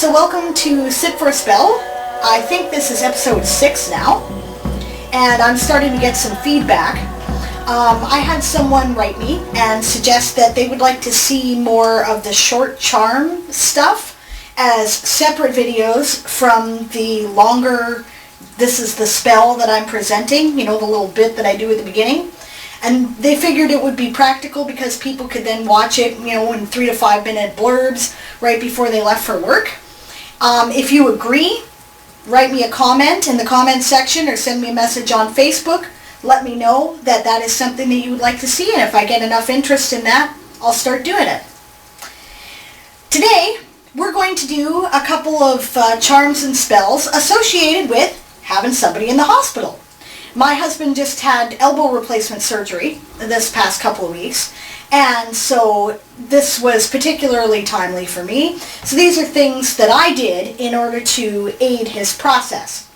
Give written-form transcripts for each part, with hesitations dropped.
So welcome to Sit for a Spell. I think this is episode 6 now, and I'm starting to get some feedback. I had someone write me and suggest that they would like to see more of the short charm stuff as separate videos from the longer, this is the spell that I'm presenting, you know, the little bit that I do at the beginning. And they figured it would be practical because people could then watch it, you know, in 3 to 5 minute blurbs right before they left for work. If you agree, write me a comment in the comment section or send me a message on Facebook. Let me know that that is something that you would like to see, and if I get enough interest in that, I'll start doing it. Today, we're going to do a couple of charms and spells associated with having somebody in the hospital. My husband just had elbow replacement surgery this past couple of weeks, and so this was particularly timely for me. So these are things that I did in order to aid his process.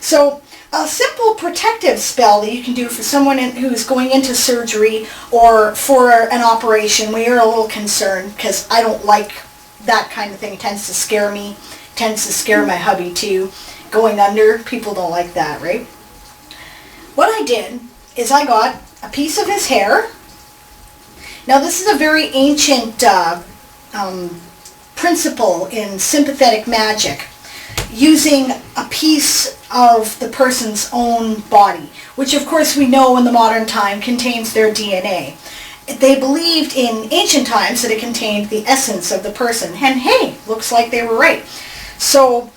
So a simple protective spell that you can do for someone who's going into surgery or for an operation where you're a little concerned, because I don't like that kind of thing. It tends to scare me, tends to scare my hubby too. Going under, people don't like that, right? What I did is I got a piece of his hair. Now this is a very ancient principle in sympathetic magic, using a piece of the person's own body, which of course we know in the modern time contains their DNA. They believed in ancient times that it contained the essence of the person, and hey, looks like they were right. So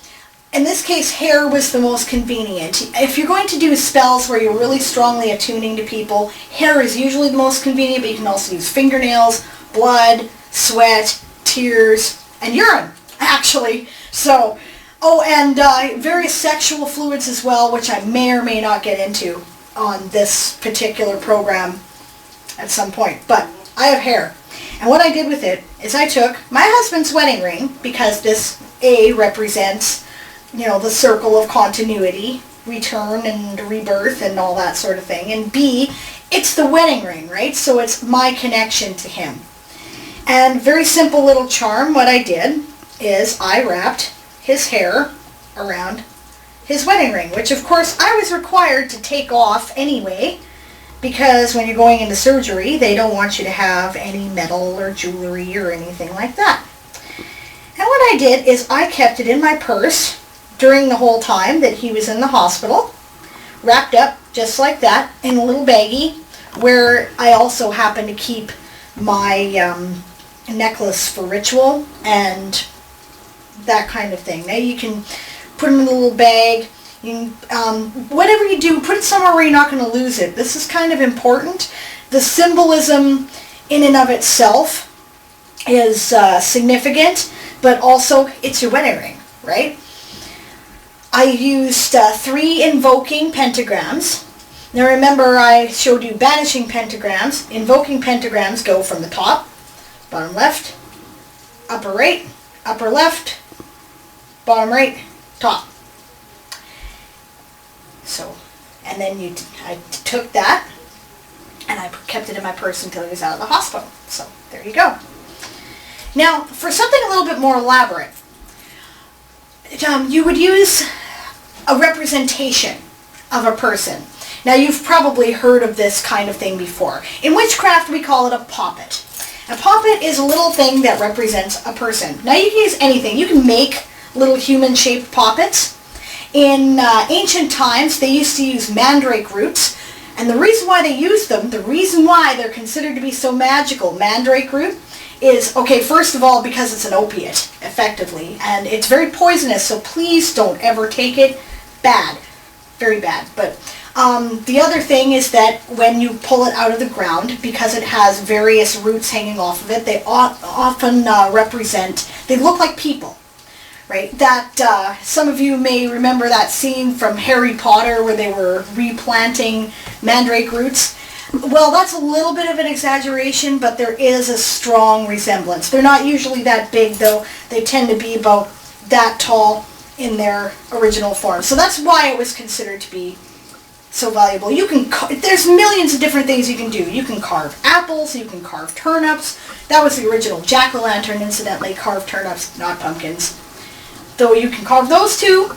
in this case, hair was the most convenient. If you're going to do spells where you're really strongly attuning to people, hair is usually the most convenient, but you can also use fingernails, blood, sweat, tears, and urine, actually. So, oh, and various sexual fluids as well, which I may or may not get into on this particular program at some point. But I have hair. And what I did with it is I took my husband's wedding ring, because this A represents, you know, the circle of continuity, return and rebirth and all that sort of thing. And B, it's the wedding ring, right? So it's my connection to him. And very simple little charm, what I did is I wrapped his hair around his wedding ring, which of course I was required to take off anyway, because when you're going into surgery, they don't want you to have any metal or jewelry or anything like that. And what I did is I kept it in my purse during the whole time that he was in the hospital, wrapped up just like that in a little baggie, where I also happen to keep my necklace for ritual and that kind of thing. Now you can put them in a little bag. You can, whatever you do, put it somewhere where you're not going to lose it. This is kind of important. The symbolism in and of itself is significant, but also it's your wedding ring, right? I used 3 invoking pentagrams. Now remember, I showed you banishing pentagrams. Invoking pentagrams go from the top, bottom left, upper right, upper left, bottom right, top. So, and then I took that and I kept it in my purse until he was out of the hospital. So there you go. Now, for something a little bit more elaborate, you would use a representation of a person. Now you've probably heard of this kind of thing before. In witchcraft we call it a poppet. A poppet is a little thing that represents a person. Now you can use anything. You can make little human shaped poppets. In ancient times they used to use mandrake roots, and the reason why they used them, the reason why they're considered to be so magical, mandrake root, is, okay, first of all, because it's an opiate, effectively, and it's very poisonous, so please don't ever take it. Bad. Very bad. But the other thing is that when you pull it out of the ground, because it has various roots hanging off of it, they often represent, they look like people, right? That, some of you may remember that scene from Harry Potter where they were replanting mandrake roots. Well, that's a little bit of an exaggeration, but there is a strong resemblance. They're not usually that big, though. They tend to be about that tall in their original form. So that's why it was considered to be so valuable. You can, there's millions of different things you can do. You can carve apples, you can carve turnips. That was the original jack-o'-lantern, incidentally, carved turnips, not pumpkins. though you can carve those too.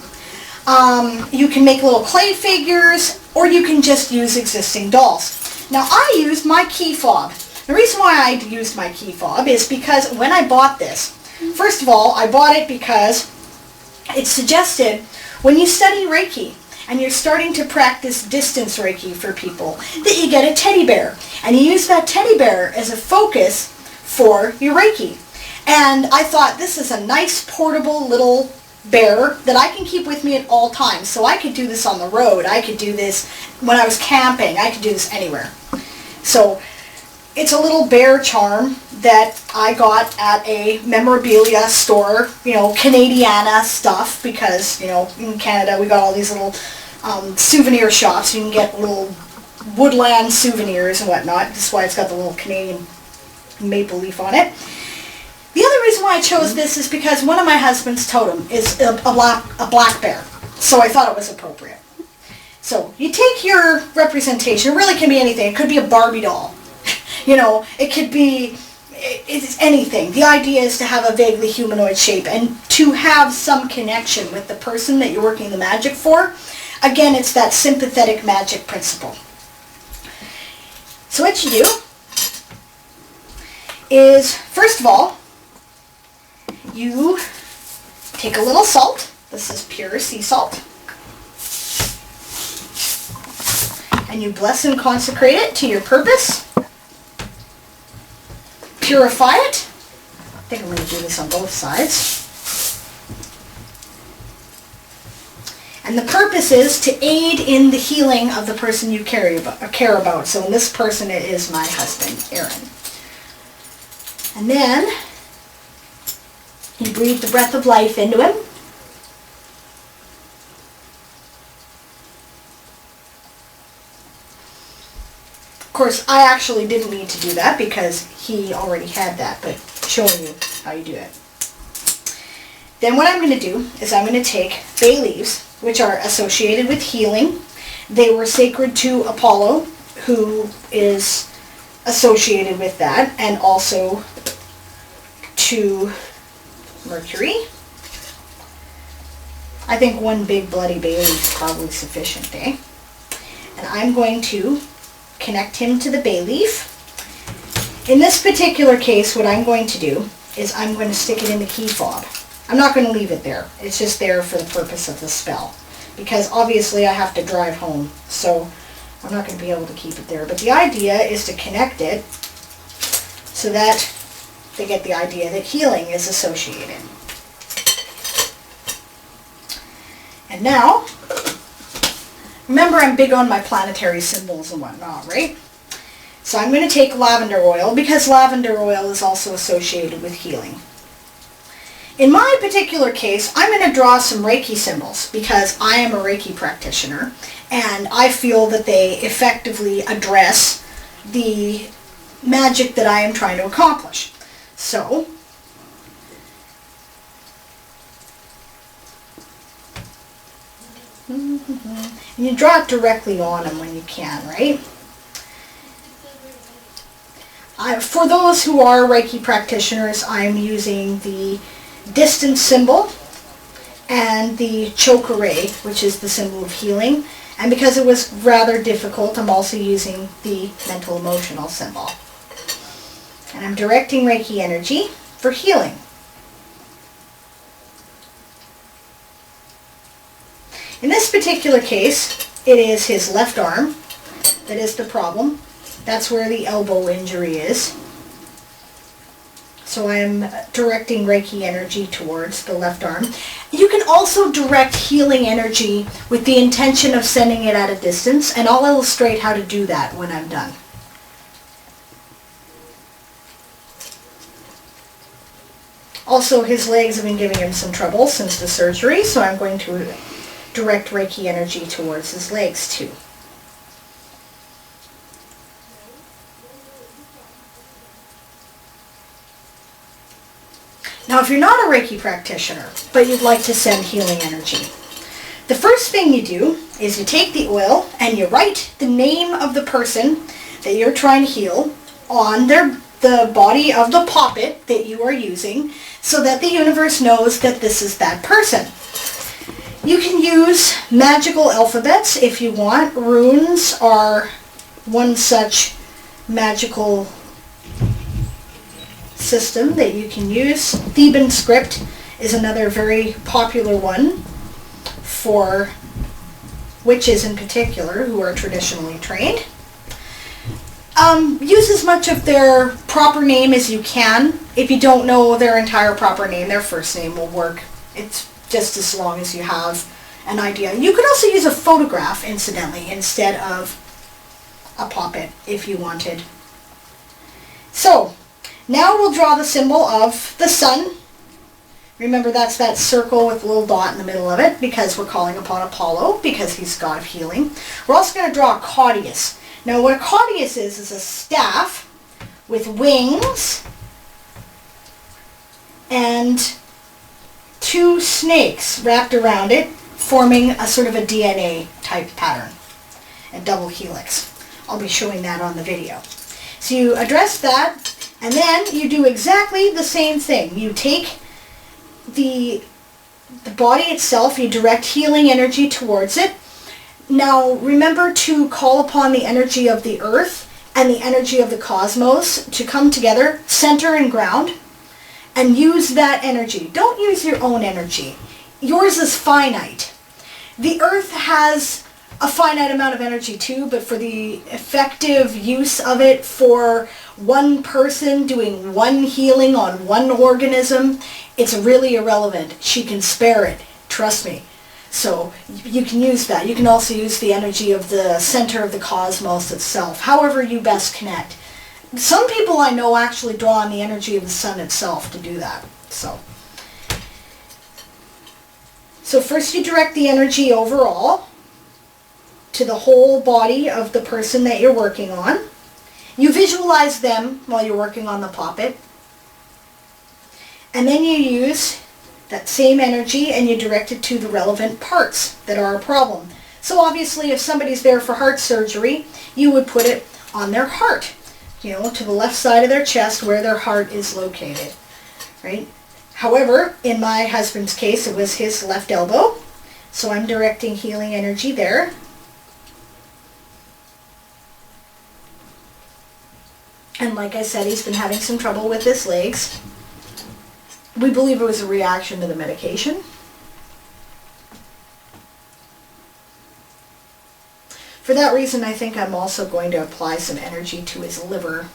You can make little clay figures, or you can just use existing dolls. Now I used my key fob. The reason why I used my key fob is because when I bought this, first of all, I bought it because it suggested when you study Reiki and you're starting to practice distance Reiki for people, that you get a teddy bear. And you use that teddy bear as a focus for your Reiki. And I thought, this is a nice portable little bear that I can keep with me at all times. So I could do this on the road. I could do this when I was camping. I could do this anywhere. So it's a little bear charm that I got at a memorabilia store, you know, Canadiana stuff, because, you know, in Canada we got all these little souvenir shops. You can get little woodland souvenirs and whatnot. That's why it's got the little Canadian maple leaf on it. The other reason why I chose this is because one of my husband's totem is a black bear. So I thought it was appropriate. So you take your representation. It really can be anything. It could be a Barbie doll. You know, it could be, it's anything. The idea is to have a vaguely humanoid shape and to have some connection with the person that you're working the magic for. Again, it's that sympathetic magic principle. So what you do is, first of all, you take a little salt. This is pure sea salt. And you bless and consecrate it to your purpose. Purify it. I think I'm going to do this on both sides. And the purpose is to aid in the healing of the person you care about. So in this person, it is my husband, Aaron. And then you breathe the breath of life into him. Of course, I actually didn't need to do that because he already had that, but showing you how you do it. Then what I'm going to do is I'm going to take bay leaves, which are associated with healing. They were sacred to Apollo, who is associated with that, and also to Mercury. I think one big bloody bay leaf is probably sufficient, eh? And I'm going to connect him to the bay leaf. In this particular case, what I'm going to do is I'm going to stick it in the key fob. I'm not going to leave it there. It's just there for the purpose of the spell. Because obviously I have to drive home, so I'm not going to be able to keep it there. But the idea is to connect it so that they get the idea that healing is associated. And now, remember I'm big on my planetary symbols and whatnot, right? So I'm going to take lavender oil, because lavender oil is also associated with healing. In my particular case, I'm going to draw some Reiki symbols, because I am a Reiki practitioner, and I feel that they effectively address the magic that I am trying to accomplish. So, and you draw it directly on them when you can, right? For those who are Reiki practitioners, I'm using the distance symbol and the chokore, which is the symbol of healing. And because it was rather difficult, I'm also using the mental emotional symbol. And I'm directing Reiki energy for healing. In this particular case, it is his left arm that is the problem. That's where the elbow injury is. So I'm directing Reiki energy towards the left arm. You can also direct healing energy with the intention of sending it at a distance, and I'll illustrate how to do that when I'm done. Also, his legs have been giving him some trouble since the surgery, so I'm going to direct Reiki energy towards his legs too. Now, if you're not a Reiki practitioner, but you'd like to send healing energy, the first thing you do is you take the oil and you write the name of the person that you're trying to heal on their the body of the poppet that you are using so that the universe knows that this is that person. You can use magical alphabets if you want. Runes are one such magical system that you can use. Theban script is another very popular one for witches in particular who are traditionally trained. Use as much of their proper name as you can. If you don't know their entire proper name, their first name will work. It's just as long as you have an idea. You could also use a photograph, incidentally, instead of a poppet if you wanted. So, now we'll draw the symbol of the sun. Remember, that's that circle with a little dot in the middle of it because we're calling upon Apollo because he's god of healing. We're also going to draw a Caudius. Now what a Caudius is a staff with wings and two snakes wrapped around it, forming a sort of a DNA type pattern, a double helix. I'll be showing that on the video. So you address that, and then you do exactly the same thing. You take the body itself, you direct healing energy towards it. Now remember to call upon the energy of the earth and the energy of the cosmos to come together, center and ground, and use that energy. Don't use your own energy. Yours is finite. The earth has a finite amount of energy too, but for the effective use of it for one person doing one healing on one organism, it's really irrelevant. She can spare it, trust me. So you can use that. You can also use the energy of the center of the cosmos itself, however you best connect. Some people I know actually draw on the energy of the sun itself to do that. So first you direct the energy overall to the whole body of the person that you're working on. You visualize them while you're working on the poppet. And then you use that same energy and you direct it to the relevant parts that are a problem. So obviously if somebody's there for heart surgery, you would put it on their heart, to the left side of their chest where their heart is located, right? However, in my husband's case, it was his left elbow, so I'm directing healing energy there. And like I said, he's been having some trouble with his legs. We believe it was a reaction to the medication. For that reason, I think I'm also going to apply some energy to his liver.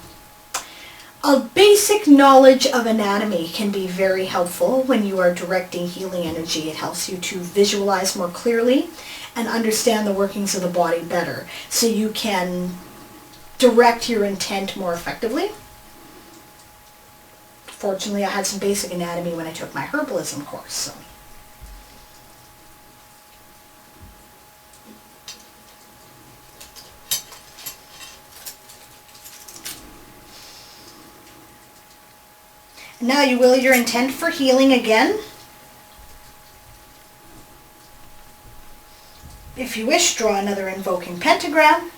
A basic knowledge of anatomy can be very helpful when you are directing healing energy. It helps you to visualize more clearly and understand the workings of the body better, so you can direct your intent more effectively. Fortunately, I had some basic anatomy when I took my herbalism course. So. Now you will your intent for healing again. If you wish, draw another invoking pentagram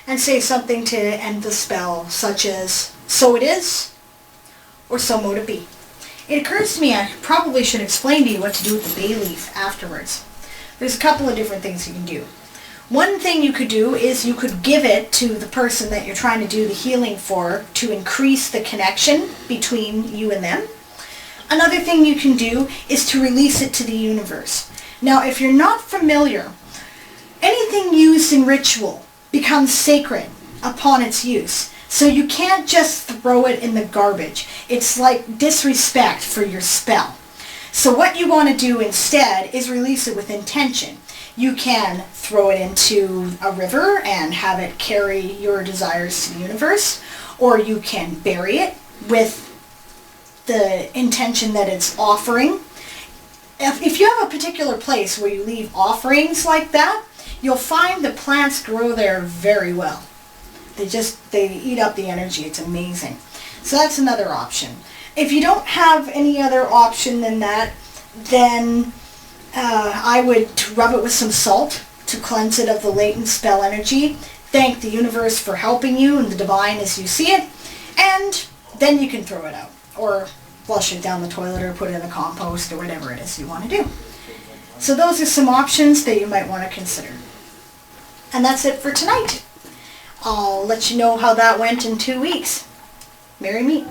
and say something to end the spell, such as, "So it is," or "So mote it be." It occurs to me I probably should explain to you what to do with the bay leaf afterwards. There's a couple of different things you can do. One thing you could do is you could give it to the person that you're trying to do the healing for to increase the connection between you and them. Another thing you can do is to release it to the universe. Now, if you're not familiar, anything used in ritual becomes sacred upon its use. So you can't just throw it in the garbage. It's like disrespect for your spell. So what you want to do instead is release it with intention. You can throw it into a river and have it carry your desires to the universe, or you can bury it with the intention that it's offering. If you have a particular place where you leave offerings like that, you'll find the plants grow there very well. They eat up the energy. It's amazing. So that's another option. If you don't have any other option than that, then I would rub it with some salt to cleanse it of the latent spell energy. thank the universe for helping you and the divine as you see it, and then you can throw it out, or flush it down the toilet, or put it in the compost, or whatever it is you want to do. So those are some options that you might want to consider. And that's it for tonight. I'll let you know how that went in 2 weeks. Marry me.